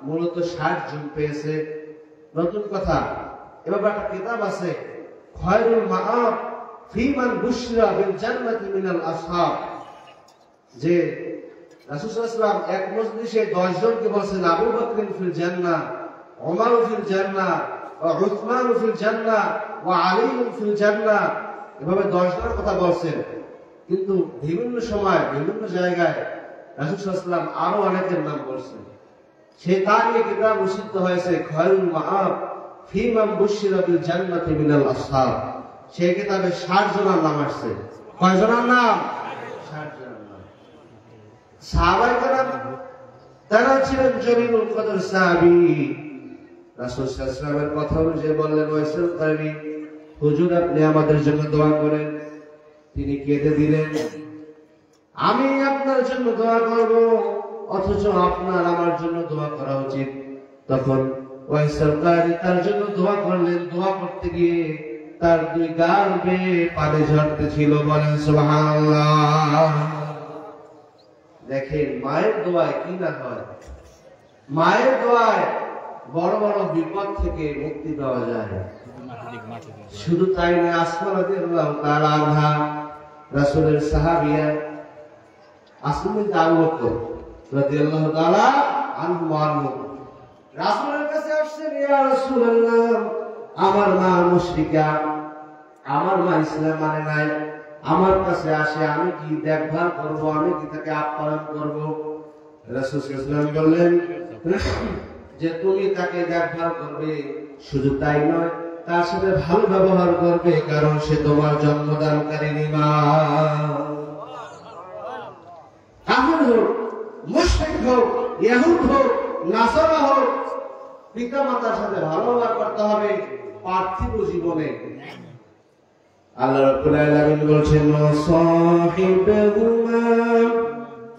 মূলত 60 জন পেয়েছে। নতুন কথা, এভাবে একটা কিতাব আছে খায়রুল মাআব ফি মান বুশরা বিল জান্নাতি মিনাল আসহাব, যে রাসূল সাল্লাল্লাহু আলাইহি ওয়াসাল্লাম এক মজলিসে 10 জনকে বলেছেন আবু বকর ফিল জান্নাহ, ওমর ফিল জান্নাহ, ওয়া উসমান ফিল জান্নাহ, ওয়া আলী ফিল জান্নাহ, এভাবে 10 জনের কথা বলছেন। কিন্তু বিভিন্ন সময় বিভিন্ন জায়গায় রাসূল সাল্লাল্লাহু আলাইহি ওয়াসাল্লাম আরো অনেকের নাম বলছেন। সেই তার এই কিতাব রচিত হয়েছে খায়রুল মাআব ফি মান বুশরা বিল জান্নাতি মিনাল আসহাব। সেই কিতাবে 60 জনের নাম আসছে। কয় জনের নাম? 60 জনের নাম। সাহাবায়ে কেরাম তারা ছিলেন জলিলুল কদর সাহাবী। রাসূল সাল্লাল্লাহু আলাইহি ওয়াসাল্লামের কথা অনুযায়ী বললেন, ওয়াইসাল কারী হুজুর আপনি আমাদের জন্য দোয়া করেন। তিনি কেঁদে দিলেন, আমি আপনার জন্য দোয়া করব, অথচ আপনার আমার জন্য দোয়া করা উচিত। তখন ওয়াইসাল কারী তার জন্য দোয়া করলেন। দোয়া করতে গিয়ে তার দুই গাল বেয়ে পানি ঝরতেছিল। বলেন সুবহানাল্লাহ। দেখেন মায়ের দোয়ায় কি না হয়। মায়ের দোয়ায় বড় বড় বিপদ থেকে মুক্তি পাওয়া যায়। শুধু তাই নয়, আসমা রাদিয়াল্লাহু তাআলা আনহা রাসূলের সাহাবিয়া, আসমা বিনতে আবু বকর রাদিয়াল্লাহু তাআলা আনহু রাসূলের কাছে আসছেন, ইয়া রাসূলুল্লাহ আমার মা মুশরিকা, আমার মা ইসলাম মানে নাই, আমার কাছে আসে, আমি কি দেখভাল করব, আমি কি তাকে আপ্যায়ন করব? রাসূল সাল্লাল্লাহু আলাইহি ওয়াসাল্লাম বললেন যে তুমি তাকে দেখভাল করবে, শুধু তাই নয় তার সাথে ভালো ব্যবহার করবে, কারণ সে তোমার জন্মদানকারী মা। কাফির হোক, মুশরিক হোক, ইহুদ হোক, নাসারা হোক, পিতা মাতার সাথে ভালো ব্যবহার করতে হবে পার্থিব জীবনে। আল্লাহ রাব্বুল আলামিন বলেছেন, সাহিবহুমা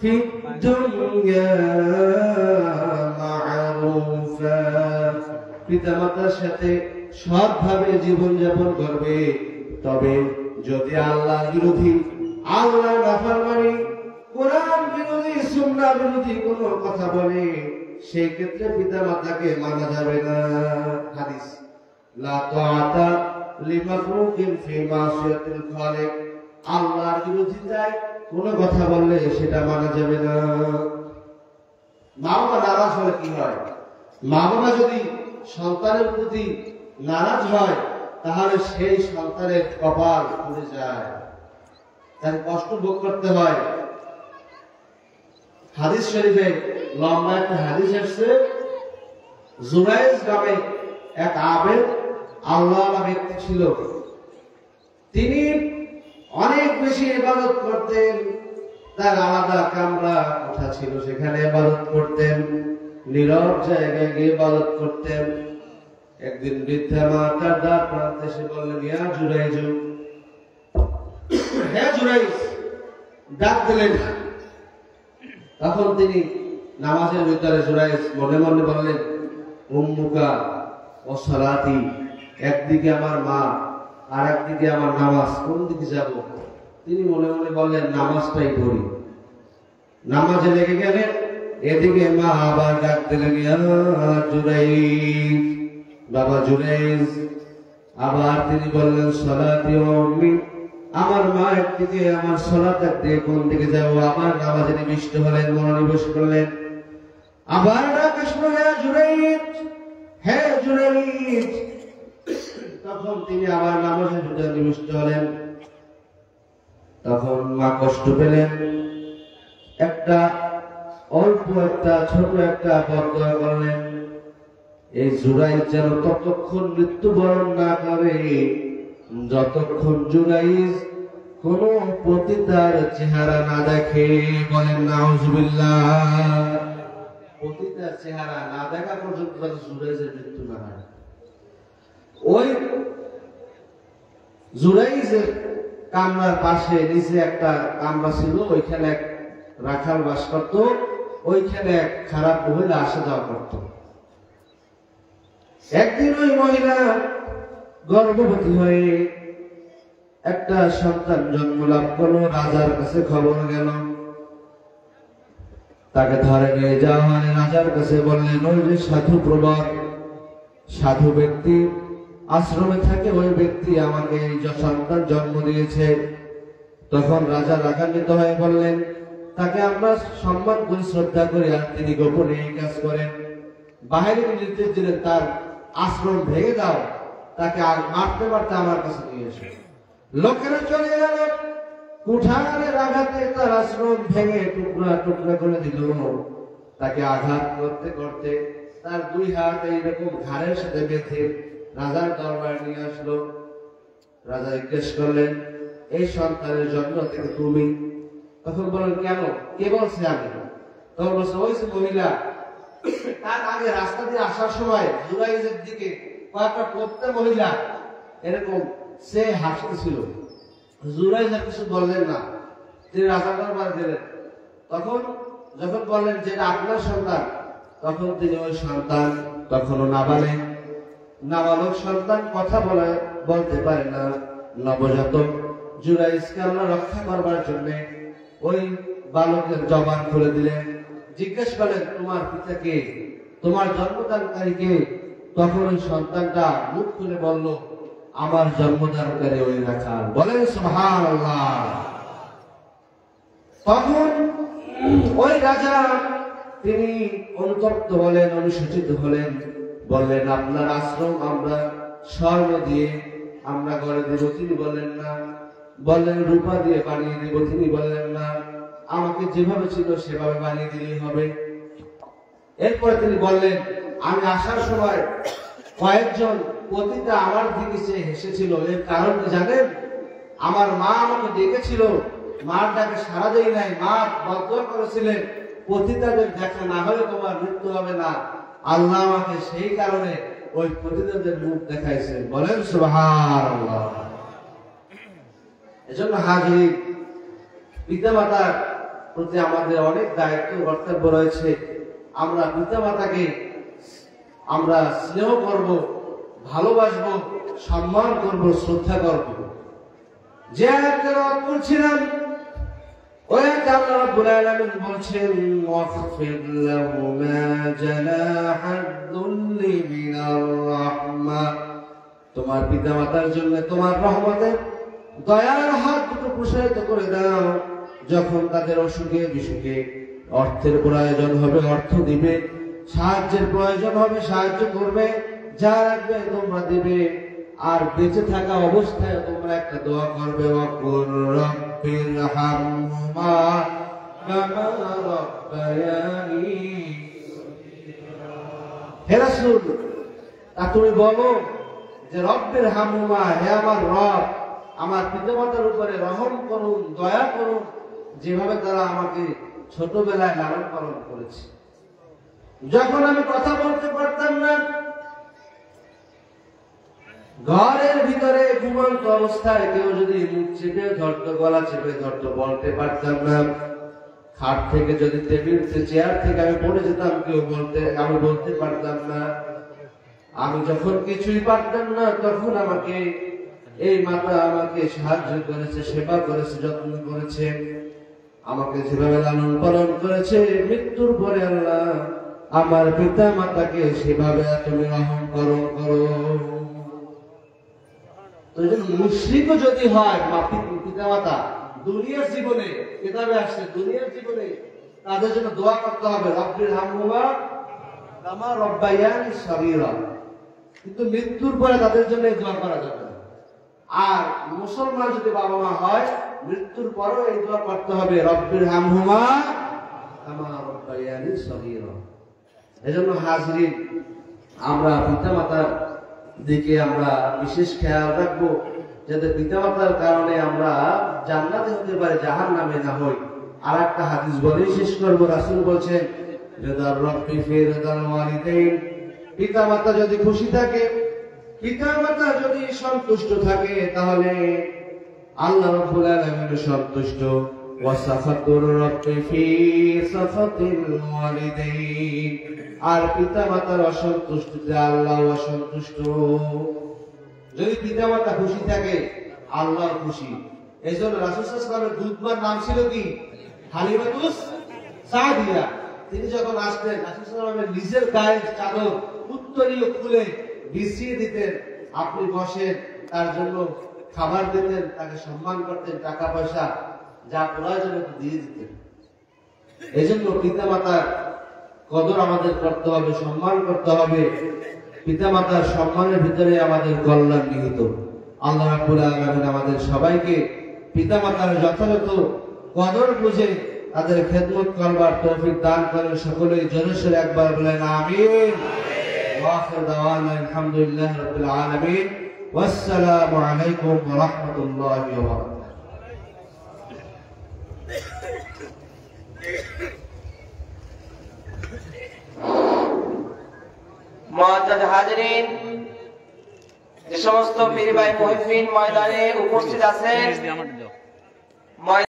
في الدنيا معروفا পিতামাতার সাথে সৎভাবে জীবন যাপন করবে। তবে যদি আল্লাহ বিরোধী, আল্লাহ নাফরমানি, কোরআন বিরোধী, সুন্নাহ বিরোধী কোনো কথা বলে, সেই ক্ষেত্রে পিতামাতাকে মানা যাবে না। হাদিস, লা তাআতা লিমাখলুকিন ফি মাসিয়াতিল খালিক, আল্লাহর বিরোধী যায় কোনো কথা বললে সেটা মানা যাবে না। মা বাবা নারাজ হলে কি হয়? মা বাবা যদি সন্তানের প্রতি নারাজ হয়, তাহলে সেই সন্তানের কপাল পুড়ে যায়, তার কষ্ট ভোগ করতে হয়। হাদিস শরীফে লম্বা একটা হাদিস আসছে, জুরাইজ নামে এক আবেদ আল্লাহওয়ালা ব্যক্তি ছিল। তিনি অনেক বেশি ইবাদত করতেন, তার আলাদা কামরা কোঠা ছিল, সেখানে ইবাদত করতেন, নীরব জায়গায় গিয়ে ইবাদত করতেন। একদিন বৃদ্ধা মা তার দ্বার প্রান্তে এসে বললেন, ইয়া জুরাইজ, হে জুরাইজ, ডাক দিলেন। তখন তিনি নামাজের ভিতরে জুরাইজ মনে মনে বললেন, উম্মুকা ও সালাতি, একদিকে আমার মা আর একদিকে আমার নামাজ, কোন দিকে যাব? তিনি মনে মনে বললেন, নামাজটাই পড়ি। নামাজে লেগে গেলেন, এদিকে মা আবার ডাক দিলেন, ইয়া জুরাইজ, বাবা জুরাইজ। আবার তিনি বললেন, সালাতি ও উম্মি, আমার মা একদিকে, আমার সালাত একদিকে, কোন দিকে যাব? আবার নামাজে নিবিষ্ট হলেন, মনোনিবেশ করলেন। আবার ডাক আসলো, হে জুরাইজ, হে জুরাইজ। তখন তিনি আবার নামাজের ভিতরে নিবিষ্ট হলেন। তখন মা কষ্ট পেলেন, একটা অল্প একটা ছোট একটা বদয়া করলেন, এই জুরাইজ যেন ততক্ষণ মৃত্যুবরণ না করে যতক্ষণ জুরাইজ কোন পতিতার চেহারা না দেখে। বলেন নাউজুবিল্লাহ। পতিতার চেহারা না দেখা পর্যন্ত জুরাইজের মৃত্যু না হয়। ওই জুরাইজের কামরার পাশে নিচে একটা কামরা ছিল, ওইখানে এক রাখাল বাস করত, ওইখানে এক খারাপ মহিলা আসা যাওয়া করত। একদিন ওই মহিলা গর্ভবতী হয়ে একটা সন্তান জন্ম লাভ করলো। রাজার কাছে খবর গেল, তাকে ধরে নিয়ে যাওয়া হয়। রাজার কাছে বললেন, ওই যে সাধু প্রবর, সাধু ব্যক্তি আশ্রমে থাকে, ওই ব্যক্তি আমাকে এই সন্তান জন্ম দিয়েছে। তখন রাজা রাগান্বিত হয়ে বললেন, তাকে আমরা সম্মান করি, শ্রদ্ধা করি, আর তিনি গোপনে এই কাজ করেন। বাহিরে নির্দেশ দিলেন, তার আশ্রম ভেঙে দাও, তাকে আর মারতে মারতে আমার কাছে নিয়ে এসে। লোকেরা চলে গেল, কুঠারের আঘাতে তার আশ্রম ভেঙে টুকরা টুকরা করে দিল। তাকে আঘাত করতে করতে তার দুই হাত এইরকম ঘাড়ের সাথে বেঁধে রাজার দরবারে নিয়ে আসলো। রাজা জিজ্ঞেস করলেন, এই সন্তানের জন্ম থেকে তুমি? তখন বলেন, কেন, কে বলছে আমি? তখন বলছে, ওই যে মহিলা, তার আগে রাস্তা দিয়ে আসার সময় জুরাইজের দিকে কয়েকটা প্রত্যেক মহিলা এরকম সে হাসতেছিল। জুরাইজ আর কিছু বললেন না, তিনি রাজার দরবারে গেলেন। তখন যখন বললেন যে আপনার সন্তান, তখন তিনি ওই সন্তান তখনও নাবালক সন্তান, কথা বলতে পারে না, নবজাতক। জুরাইজকে আল্লাহ রক্ষা করবার জন্য ওই বালকের জবান খুলে দিলেন। জিজ্ঞেস করেন, তোমার পিতাকে, তোমার জন্মদানকারীকে? তখন ওই সন্তানটা মুখ খুলে বলল, আমার জন্মদানকারী ওই রাখাল। বলেন সুবহানাল্লাহ। তখন ওই রাজা তিনি অনুতপ্ত হলেন, অনুশোচিত হলেন, বললেন, আপনার আশ্রম আমরা স্বর্ণ দিয়ে আমরা গড়ে দেব, তিনি বললেন না। বললেন, রূপা দিয়ে বানিয়ে দেব, তিনি বললেন না। আমাকে যেভাবে ছিল সেভাবে বানিয়ে দিলেই হবে। এরপরে তিনি বললেন, আমি আসার সময় কয়েকজন পতিতা আমার দিকে চেয়ে হেসেছিল, এর কারণ কি জানেন? আমার মা আমাকে ডেকেছিল, মার ডাকে সাড়া দেই নাই, মা বদয়া করেছিলেন, পতিতাদের দেখা না হলে তোমার মৃত্যু হবে না। আল্লাহ আমাকে সেই কারণে ওই পতিতাদের মুখ দেখাইছেন। বলেন সুবহানাল্লাহ। এজন্য হাজির, পিতামাতার প্রতি আমাদের অনেক দায়িত্ব কর্তব্য রয়েছে। আমরা পিতামাতাকে আমরা স্নেহ করব, ভালোবাসবো, সম্মান করব, শ্রদ্ধা করব। যে আয়াতটা তেলাওয়াত করছিলাম ওই আয়াতে আল্লাহ রাব্বুল আলামিন বলছেন ওয়াখফির লাহুমা জানাহাদ দুল্লি মিনার রাহমা, তোমার পিতামাতার জন্য তোমার রহমতের দয়ার হাত দুটো প্রসারিত করে দাও। যখন তাদের অসুখে বিসুখে অর্থের প্রয়োজন হবে অর্থ দিবে, সাহায্যের প্রয়োজন হবে সাহায্য করবে, যা লাগবে তোমরা দিবে। আর বেঁচে থাকা অবস্থায় তোমরা একটা দোয়া করবে ওয়াকুর রাব্বিরহামহুমা কামা রাব্বায়ানি। হে রাসূল, তা তুমি বলো যে রব্বিরহামহুমা, হে আমার রব, আমার পিতামাতার উপরে রহম করুন, দয়া করুন, যেভাবে তারা আমাকে ছোটবেলায় লালন পালন করেছে। যখন আমি কথা বলতে পারতাম না, ঘরের ভিতরে ঘুমন্ত অবস্থায় কেউ যদি মুখ চেপে ধরতো, গলা চেপে ধরতো, বলতে পারতাম না। খাট থেকে যদি টেবিল চেয়ার থেকে আমি পড়ে যেতাম, আমি বলতে পারতাম না। আমি যখন কিছুই পারতাম না, তখন আমাকে এই মাতা আমাকে সাহায্য করেছে, সেবা করেছে, যত্ন করেছে, আমাকে যেভাবে লালন পালন করেছে। মৃত্যুর পরে আল্লাহ আমার পিতা মাতাকে সেভাবে তুমি রহম করো। মুশরিকও যদি হয় পিতা মাতা দুনিয়ার জীবনে, কিতাবে আসছে দুনিয়ার জীবনে তাদের জন্য দোয়া করতে হবে রব্বিরহামহুমা কামা রাব্বায়ানি সগীরা, কিন্তু মৃত্যুর পরে তাদের জন্য দোয়া করা যাবে না। আর মুসলমান যদি বাবা মা হয়, মৃত্যুর পরেও এই দোয়া করতে হবে রব্বিরহামহুমা কামা রাব্বায়ানি সগীরা। এজন্য হাজরিন, আমরা পিতামাতার দিকে আমরা বিশেষ খেয়াল রাখবো, যাতে পিতামাতার কারণে আমরা জান্নাতে হতে পারি, জাহান্নামে না হই। আর একটা হাদিস বলেই শেষ করবো। রাসূল বলছেন রিদার রাব্বি ফি রিদাল ওয়ালিদাইন, পিতামাতা যদি খুশি থাকে, পিতামাতা যদি সন্তুষ্ট থাকে, তাহলে আল্লাহ রাব্বুল আলামিন সন্তুষ্ট। ওয়াসাফাতুর রাব্বি ফি সাফাতিল ওয়ালিদাইন, আর পিতামাতার অসন্তুষ্টিতে আল্লাহ অসন্তুষ্ট। যদি পিতামাতা খুশি থাকে, আল্লাহ খুশি। এই জন্য রাসূল সাল্লাল্লাহু আলাইহি ওয়াসাল্লামের দুধমার নাম ছিল কি? হালিমাতুস সাদিয়া। তিনি যখন আসতেন, রাসূল সাল্লাল্লাহু আলাইহি ওয়াসাল্লামের নিজের গায়ের চাদর উত্তরীয় খুলে বিছিয়ে দিতেন, আপনি বসেন, তার জন্য খাবার দিতেন, তাকে সম্মান করতেন, টাকা পয়সা যা প্রয়োজন দিয়ে দিতেন। এই জন্য পিতামাতার কদর আমাদের করতে হবে, সম্মান করতে হবে। পিতামাতার সম্মানের ভিতরে আমাদের কল্যাণ নিহিত। আল্লাহ রাব্বুল আলামিন আমাদের সবাইকে পিতামাতার যথাযথ কদর বুঝে তাদের খেদমত করবার তৌফিক দান করেন। সকলেই জোরে সোরে একবার বলেন আমিন। ওয়া আখির দাওয়ানা আলহামদুলিল্লাহি রাব্বিল আলামিন। ওয়াসসালামু আলাইকুম ওয়া রাহমাতুল্লাহি ওয়া বারাকাতুহু। মুআজ্জাজ হাজিরিন, যে সমস্ত পীর ভাই মুহিব্বিন ময়দানে উপস্থিত আছেন,